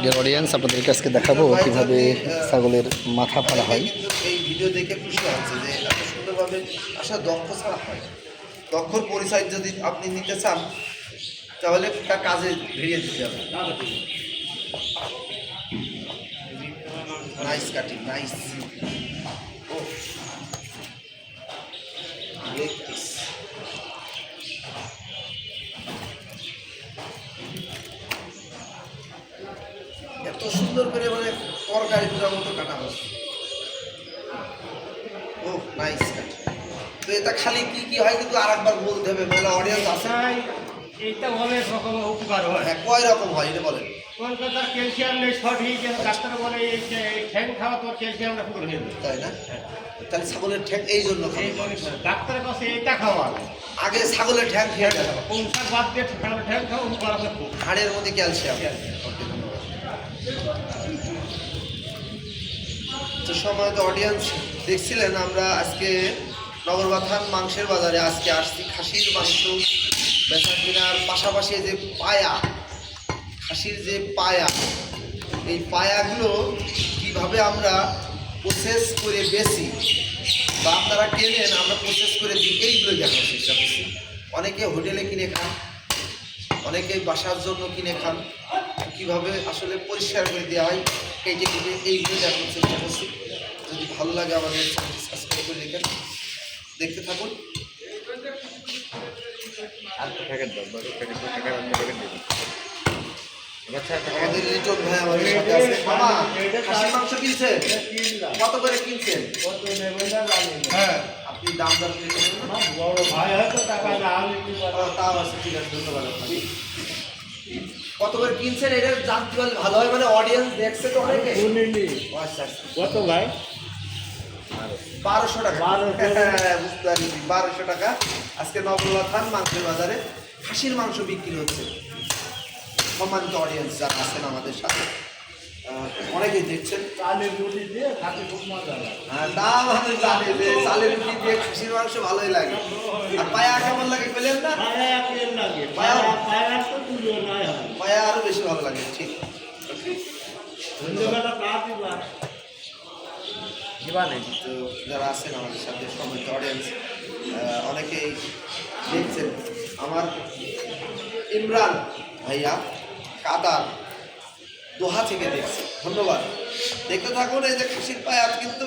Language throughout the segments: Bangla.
ডিয়ার অডিয়েন্স, আপনাদেরকে আজকে দেখাবো কিভাবে ছাগলের মাথা ফাড়া হয়। এই ভিডিও দেখে খুশি হচ্ছে যে এত সুন্দরভাবে আসলে দক্ষ ছাড়া হয়। দক্ষর পরিচয় যদি আপনি নিতে চান তাহলে তার কাজে ভিড়িয়ে দিতে হবে। Nice cutting, nice. ও এত সুন্দর করে মানে তরকারি পুরার মতো কাটা হচ্ছে। ও নাইস কাটিং। তো এটা খালি কি কি হয় কিন্তু আরেকবার বলতে হবে, মানে অডিয়েন্স আছে। এইটা অনেক রকম উপকার হয়। হ্যাঁ, কয় রকম হয় এটা বলেন। কলকাতার ক্যালসিয়াম নেই সঠিক, ডাক্তার বলে এই ঠ্যাং খাওয়া তো ক্যালসিয়ামটা পুরো হয়ে যাবে, তাই না? তাহলে ছাগলের ঠ্যাং এই জন্য খাবে মানুষ। ডাক্তারের কাছে এটা খাওয়া আগে ছাগলের ঠ্যাং খেয়ে গেল, পৌঁছার বাদ দিয়ে ঠ্যাং খাওয়া উপকার আছে খুব। হাড়ের মধ্যে ক্যালসিয়াম। তো সময় তো অডিয়েন্স দেখছিলেন, আমরা আজকে নগরবাথান মাংসের বাজারে আজকে আসছি খাসির মাংস বেচা কেনার পাশাপাশি যে পায়া, খাসির যে পায়া, এই পায়াগুলো কিভাবে আমরা প্রসেস করে বেশি বা আপনারা কেনেন আমরা প্রসেস করে দিই, এইগুলো দেখার চেষ্টা করছি। অনেকে হোটেলে কিনে খান, অনেকে বাসার জন্য কিনে খান, কীভাবে আসলে পরিষ্কার করে দেওয়া হয় কেটে কেটে, এইগুলো দেখার চেষ্টা করছি। যদি ভালো লাগে আমাদের চ্যানেলটি সাবস্ক্রাইব করে রেখেন, দেখতে থাকুন। আমাদের লিটন ভাই আমাদের সাথে আছে। মামা, খাসির মাংস কিনছেন? কত করে কিনছেন? হ্যাঁ, আপনি দাম দর করে কিনবেন না? বড় ভাই হয়তো টাকা না আমি তাও আছে, ঠিক আছে, ধন্যবাদ আপনাকে। কত করে কিনছেন এটা জানতে পারলে ভালো হয়, মানে অডিয়েন্স দেখছে তো অনেকে। আচ্ছা আচ্ছা, কত ভাই? 1200 টাকা। হ্যাঁ, বুঝতে পারছি, 1200 টাকা আজকে নগরবাথান মাংসের বাজারে খাসির মাংস বিক্রি হচ্ছে। সম্মানিত অডিয়েন্স যারা আছেন আমাদের সাথে, অনেকেই দেখছেন। চালের রুটি দিয়ে খাতে খুব মজা লাগে। দাম আমি জানি যে চালের রুটি দিয়ে খাসির মাংস ভালোই লাগে। আর পায়া কেমন লাগে পেলেন না? পায়া আরো বেশি ভালো লাগে। ঠিক, তো যারা আছেন আমাদের সাথে সম্মানিত অডিয়েন্স, অনেকেই দেখছেন। আমার ইমরান ভাইয়া কাতার দোহা থেকে দেখছে, ধন্যবাদ। দেখতে থাকুন। এই যে খাসির পায়া কিন্তু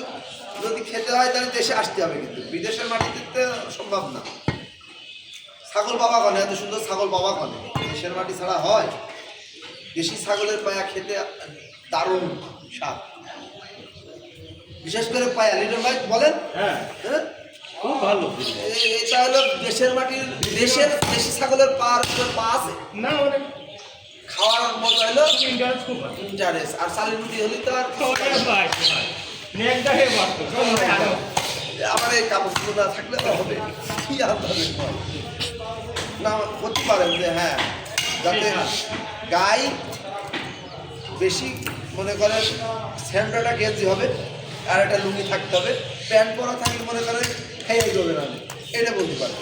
যদি খেতে হয় তাহলে দেশে আসতে হবে, কিন্তু বিদেশের মাটিতে তো সম্ভব না। ছাগল বাবা কনে, এত সুন্দর ছাগল বাবা কনে, দেশের মাটি ছাড়া হয়? দেশি ছাগলের পায়া খেতে দারুণ স্বাদ, বিশেষ করে পায়া। লিটন ভাই বলেন। হ্যাঁ, হ্যাঁ, খুব ভালো। এটা হলো দেশের মাটির, দেশের দেশি ছাগলের পা আছে না অনেক খাওয়ার মজা হলো ইন্টারেস্ট খুব ভালো। ইন্টারেস্ট। আর চালের রুটি হলে তো আর আমার এই কাপড় না থাকলে তো হবে কি আর না করতে পারেন যে হ্যাঁ, যাতে গায়ে বেশি মনে করেন স্যান্ডাটা গেঞ্জি হবে আর একটা লুঙ্গি থাকতে হবে, প্যান্ট পরা থাকলে মনে করেন খেয়ে যাবে না, এটা বলতে পারেন।